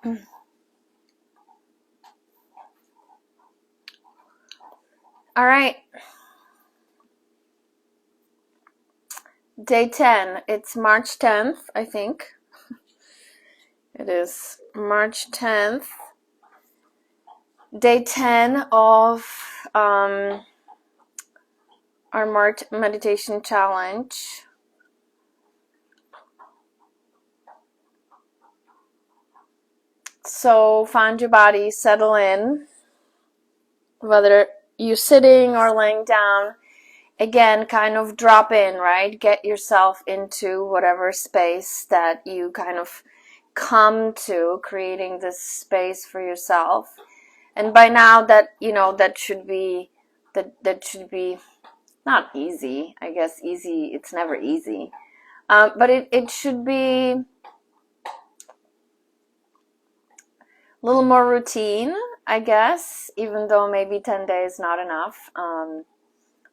All right. Day 10. It's March 10th, I think. It is March 10th. Day 10 of our March meditation challenge. So find your body, settle in, whether you're sitting or laying down. Again, kind of drop in, right? Get yourself into whatever space that you kind of come to, creating this space for yourself. And by now that, that should be not easy. I guess easy, it's never easy. But it should be a little more routine, I guess, even though maybe 10 days not enough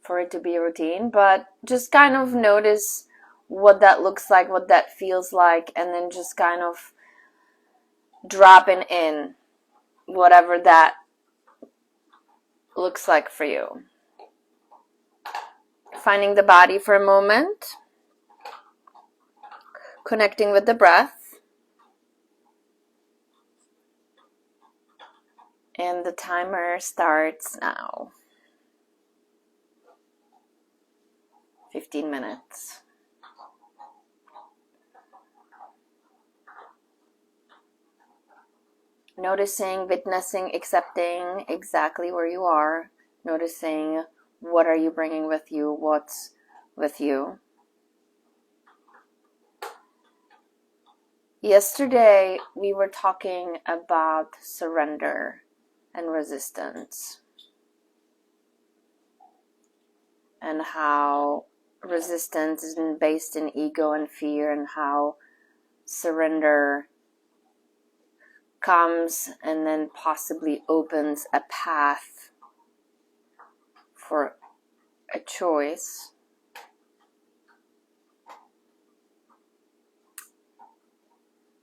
for it to be a routine. But just kind of notice what that looks like, what that feels like, and then just kind of dropping in whatever that looks like for you. Finding the body for a moment, connecting with the breath. And the timer starts now. 15 minutes. Noticing, witnessing, accepting exactly where you are. Noticing what are you bringing with you, what's with you. Yesterday we were talking about surrender and resistance, and how resistance is based in ego and fear, and how surrender comes and then possibly opens a path for a choice.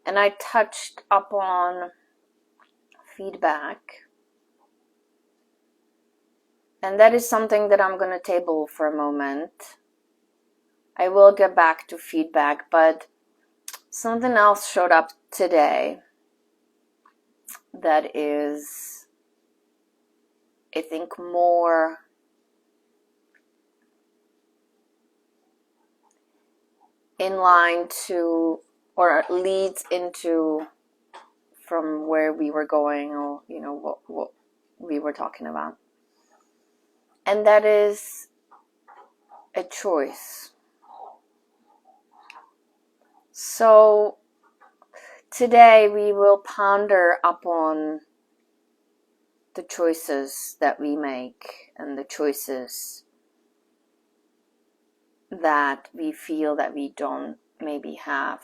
And I touched upon feedback. And that is something that I'm going to table for a moment. I will get back to feedback, but something else showed up today that is, I think, more in line to, or leads into from where we were going, or what we were talking about. And that is a choice. So today we will ponder upon the choices that we make and the choices that we feel that we don't maybe have.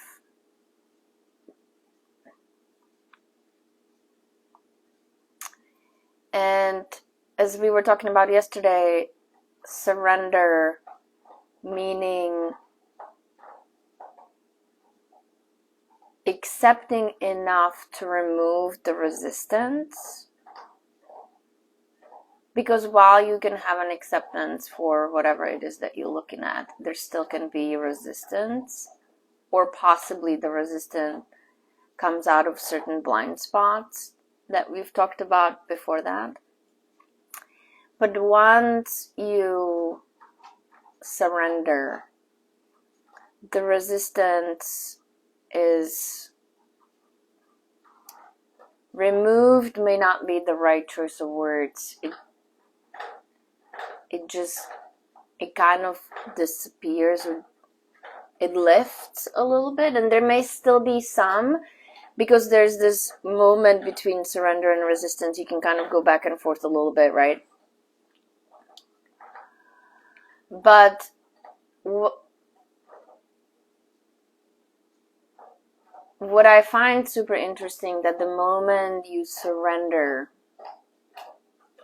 And as we were talking about yesterday, surrender, meaning accepting enough to remove the resistance. Because while you can have an acceptance for whatever it is that you're looking at, there still can be resistance, or possibly the resistance comes out of certain blind spots that we've talked about before that. But once you surrender, the resistance is removed, may not be the right choice of words. It kind of disappears, or it lifts a little bit, and there may still be some, because there's this moment between surrender and resistance. You can kind of go back and forth a little bit, right? But what I find super interesting, that the moment you surrender,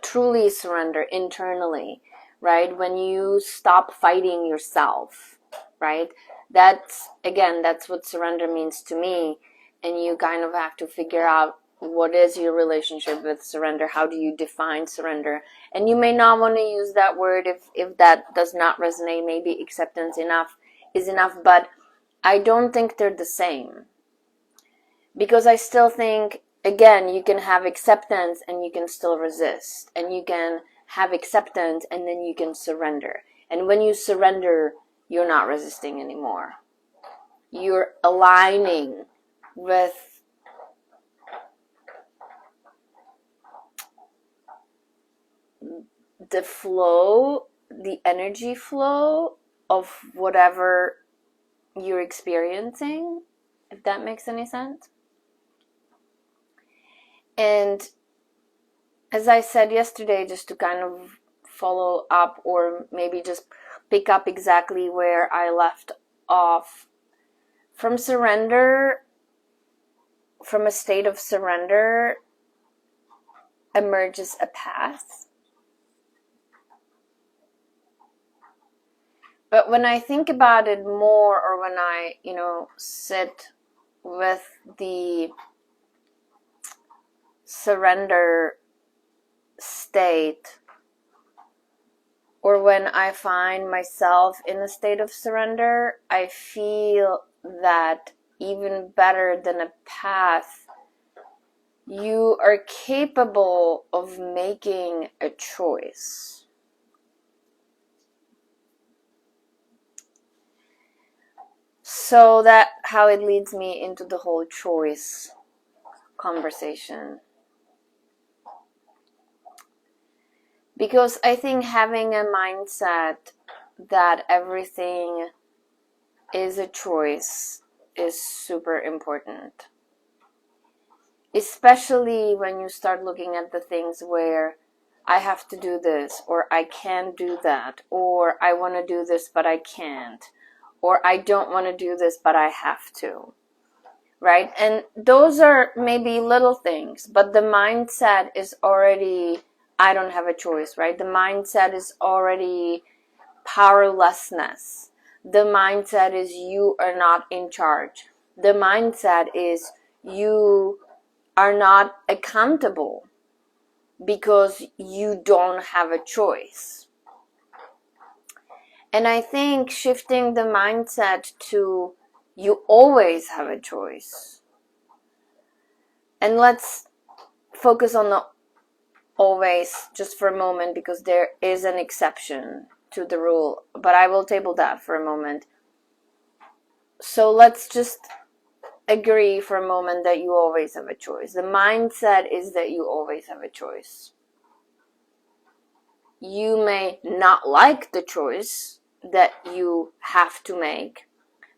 truly surrender internally, right? When you stop fighting yourself, right? That's what surrender means to me. and you kind of have to figure out what is your relationship with surrender. How do you define surrender? And you may not want to use that word if that does not resonate. Maybe acceptance is enough, but I don't think they're the same. Because I still think, again, you can have acceptance and you can still resist. And you can have acceptance and then you can surrender. And when you surrender, you're not resisting anymore. You're aligning with the flow, the energy flow of whatever you're experiencing, if that makes any sense. And as I said yesterday, just to kind of follow up or maybe just pick up exactly where I left off, from surrender, from a state of surrender emerges a path. But when I think about it more, or when I, sit with the surrender state, or when I find myself in a state of surrender, I feel that even better than a path, you are capable of making a choice. So that how it leads me into the whole choice conversation. Because I think having a mindset that everything is a choice is super important. Especially when you start looking at the things where I have to do this, or I can't do that, or I want to do this but I can't, or I don't want to do this but I have to. Right? And those are maybe little things, but the mindset is already, I don't have a choice, right? The mindset is already powerlessness. The mindset is you are not in charge. The mindset is you are not accountable because you don't have a choice. And I think shifting the mindset to you always have a choice. And let's focus on the always just for a moment, because there is an exception to the rule, but I will table that for a moment. So let's just agree for a moment that you always have a choice. The mindset is that you always have a choice. You may not like the choice that you have to make,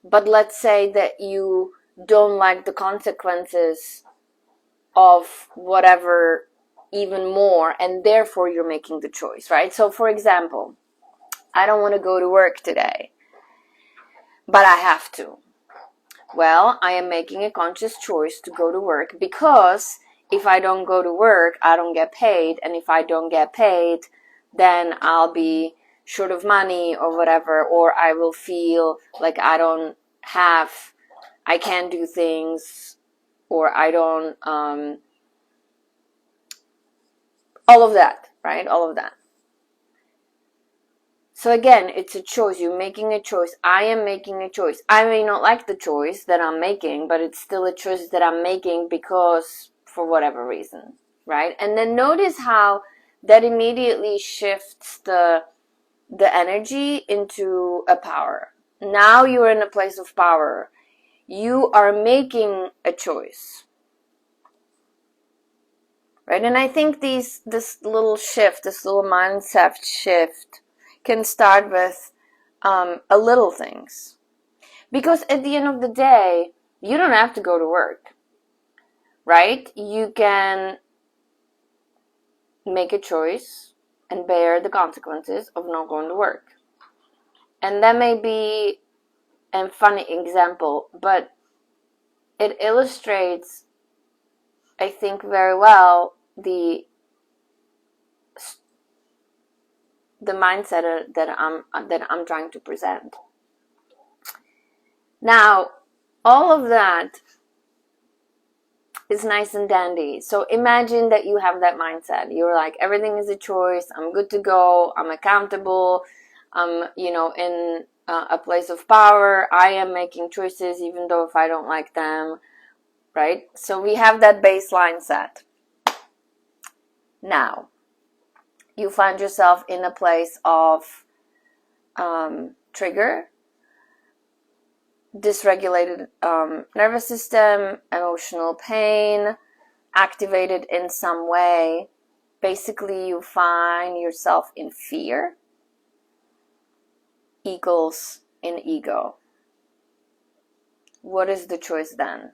but let's say that you don't like the consequences of whatever even more, and therefore you're making the choice, right? So for example, I don't want to go to work today, but I have to. Well, I am making a conscious choice to go to work, because if I don't go to work, I don't get paid, and if I don't get paid, then I'll be short of money or whatever, or I will feel like I can't do things, or I don't, all of that, right? All of that. So again, it's a choice. You're making a choice. I am making a choice. I may not like the choice that I'm making, but it's still a choice that I'm making because for whatever reason, right? And then notice how that immediately shifts the energy into a power. Now you're in a place of power. You are making a choice. Right? And I think this little shift, this little mindset shift can start with a little things. Because at the end of the day, you don't have to go to work. Right? You can make a choice and bear the consequences of not going to work. And that may be a funny example, but it illustrates, I think, very well the mindset that I'm trying to present. Now, all of that is nice and dandy. So imagine that you have that mindset. You're like, everything is a choice. I'm good to go. I'm accountable. I'm, in a place of power. I am making choices even though if I don't like them, right? So we have that baseline set. Now, you find yourself in a place of trigger, dysregulated nervous system, emotional pain, activated in some way. Basically, you find yourself in fear equals in ego. What is the choice then?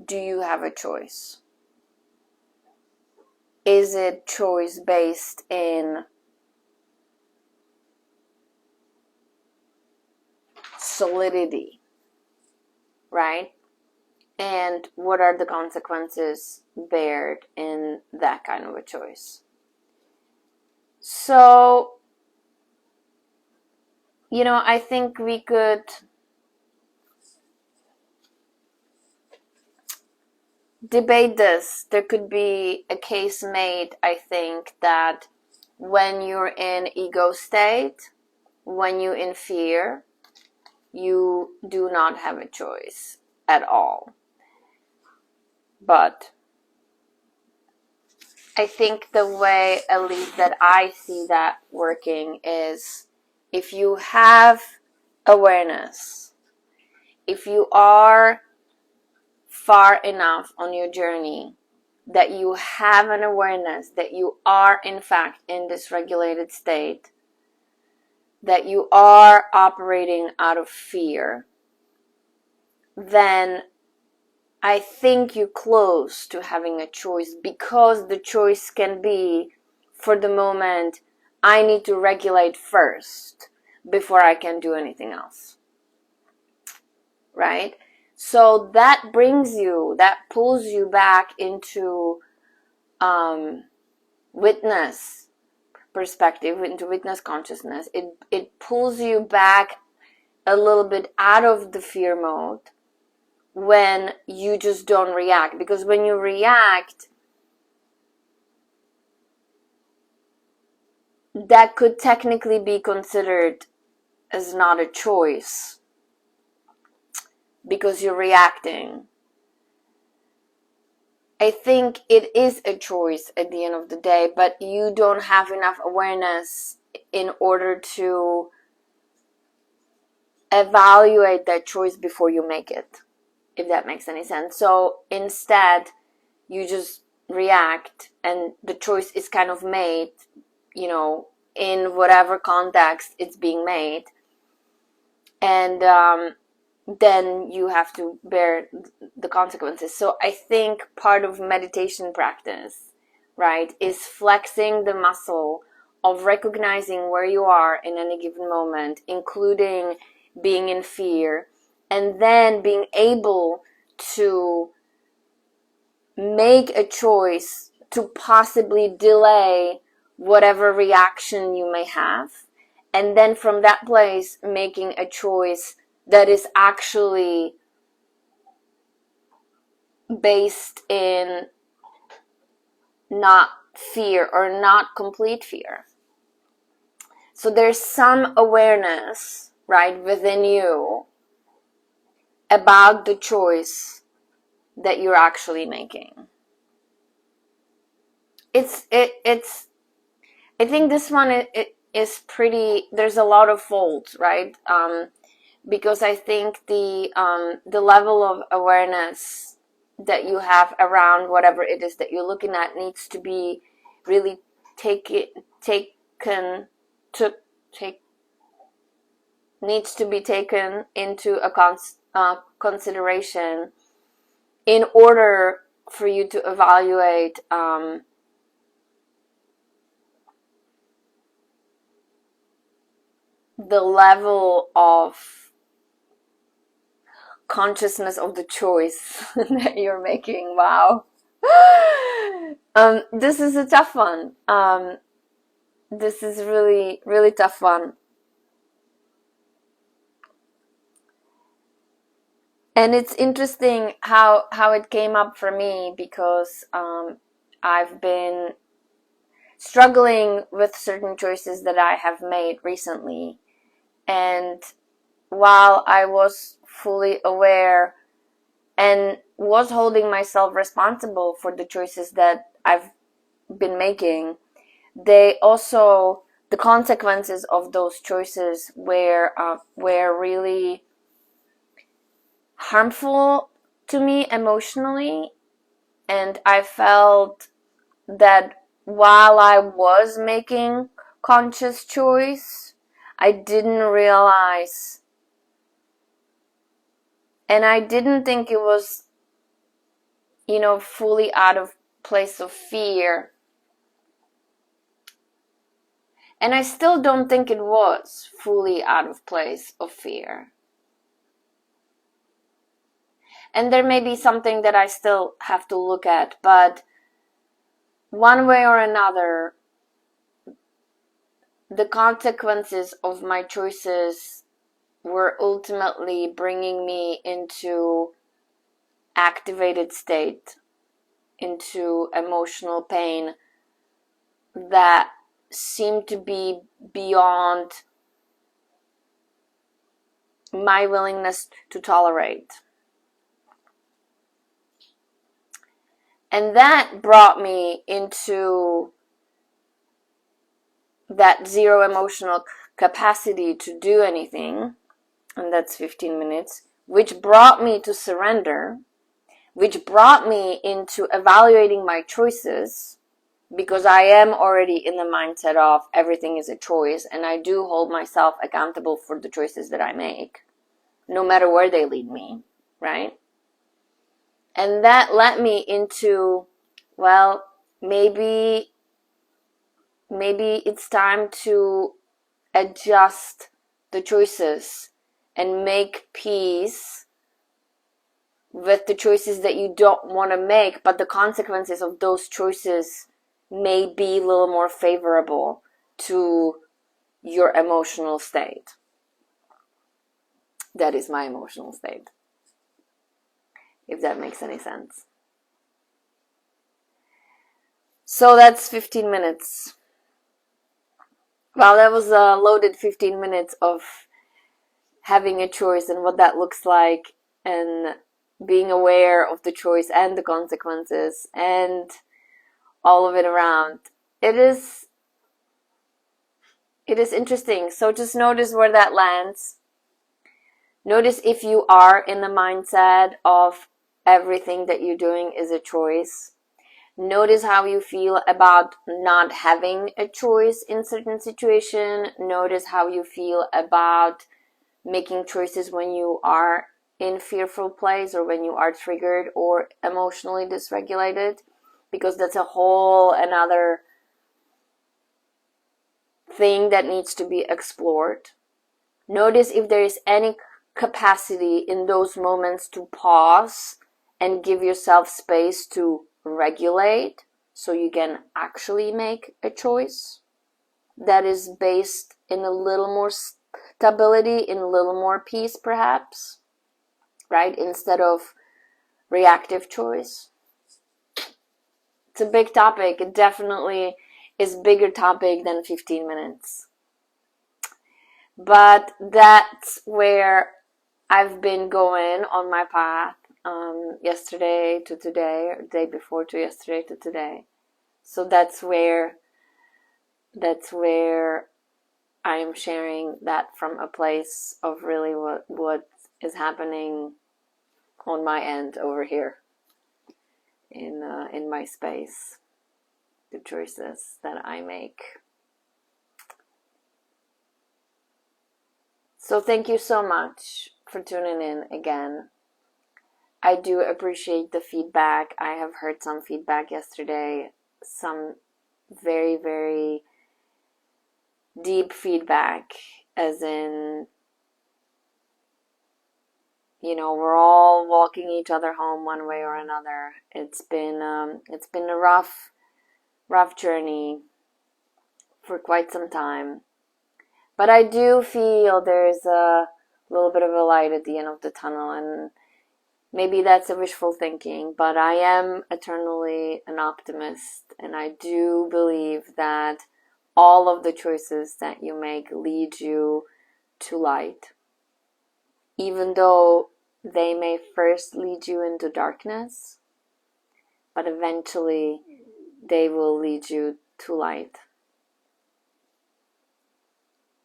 Do you have a choice? Is it choice based in solidity, right? And what are the consequences bared in that kind of a choice? So, I think we could debate this. There could be a case made, I think, that when you're in ego state, when you're in fear, you do not have a choice at all. But I think the way, at least that I see that working, is if you have awareness, if you are far enough on your journey that you have an awareness that you are in fact in this regulated state, that you are operating out of fear, then I think you're close to having a choice, because the choice can be, for the moment, I need to regulate first before I can do anything else. Right? So that pulls you back into witness perspective, into witness consciousness. It pulls you back a little bit out of the fear mode when you just don't react. Because when you react, that could technically be considered as not a choice, because you're reacting. I think it is a choice at the end of the day, but you don't have enough awareness in order to evaluate that choice before you make it, if that makes any sense. So instead, you just react, and the choice is kind of made, in whatever context it's being made. And then you have to bear the consequences. So I think part of meditation practice, right, is flexing the muscle of recognizing where you are in any given moment, including being in fear, and then being able to make a choice to possibly delay whatever reaction you may have, and then from that place making a choice that is actually based in not fear or not complete fear. So there's some awareness, right, within you about the choice that you're actually making. I think this one it is pretty, there's a lot of folds, right? Because I think the level of awareness that you have around whatever it is that you're looking at needs to be really needs to be taken into a consideration in order for you to evaluate the level of consciousness of the choice that you're making. Wow. This is a tough one. This is really, really tough one. And it's interesting how it came up for me, because I've been struggling with certain choices that I have made recently. And while I was fully aware and was holding myself responsible for the choices that I've been making, the consequences of those choices were really harmful to me emotionally. And I felt that while I was making conscious choice, I didn't realize, and I didn't think it was, fully out of place of fear. And I still don't think it was fully out of place of fear. And there may be something that I still have to look at, but one way or another, the consequences of my choices were ultimately bringing me into activated state, into emotional pain that seemed to be beyond my willingness to tolerate. And that brought me into that zero emotional capacity to do anything, and that's 15 minutes, which brought me to surrender, which brought me into evaluating my choices, because I am already in the mindset of everything is a choice, and I do hold myself accountable for the choices that I make, no matter where they lead me, right? And that led me into, well, maybe it's time to adjust the choices and make peace with the choices that you don't want to make, but the consequences of those choices may be a little more favorable to your emotional state. That is my emotional state, if that makes any sense. So that's 15 minutes. Well, that was a loaded 15 minutes of having a choice and what that looks like, and being aware of the choice and the consequences and all of it around. It is interesting. So just notice where that lands. Notice if you are in the mindset of everything that you're doing is a choice. Notice how you feel about not having a choice in certain situation. Notice how you feel about making choices when you are in fearful place, or when you are triggered or emotionally dysregulated, because that's a whole another thing that needs to be explored. Notice if there is any capacity in those moments to pause and give yourself space to regulate, so you can actually make a choice that is based in a little more stability, in a little more peace perhaps, right? Instead of reactive choice. It's a big topic. It definitely is a bigger topic than 15 minutes. But that's where I've been going on my path, yesterday to today, or day before to yesterday to today. So that's where I am sharing that from a place of really what is happening on my end over here in my space, the choices that I make. So thank you so much for tuning in again. I do appreciate the feedback. I have heard some feedback yesterday, some very, very deep feedback, as in, we're all walking each other home one way or another. It's been a rough journey for quite some time. But I do feel there's a little bit of a light at the end of the tunnel, and Maybe that's a wishful thinking, but I am eternally an optimist, and I do believe that all of the choices that you make lead you to light. Even though they may first lead you into darkness, but eventually they will lead you to light.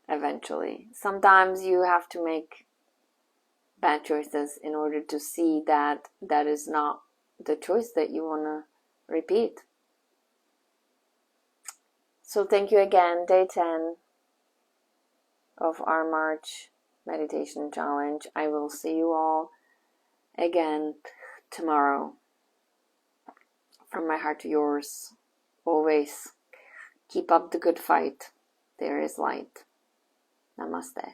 Eventually. Sometimes you have to make bad choices in order to see that that is not the choice that you want to repeat. So thank you again, day 10 of our March meditation challenge. I will see you all again tomorrow. From my heart to yours, always keep up the good fight. There is light. Namaste.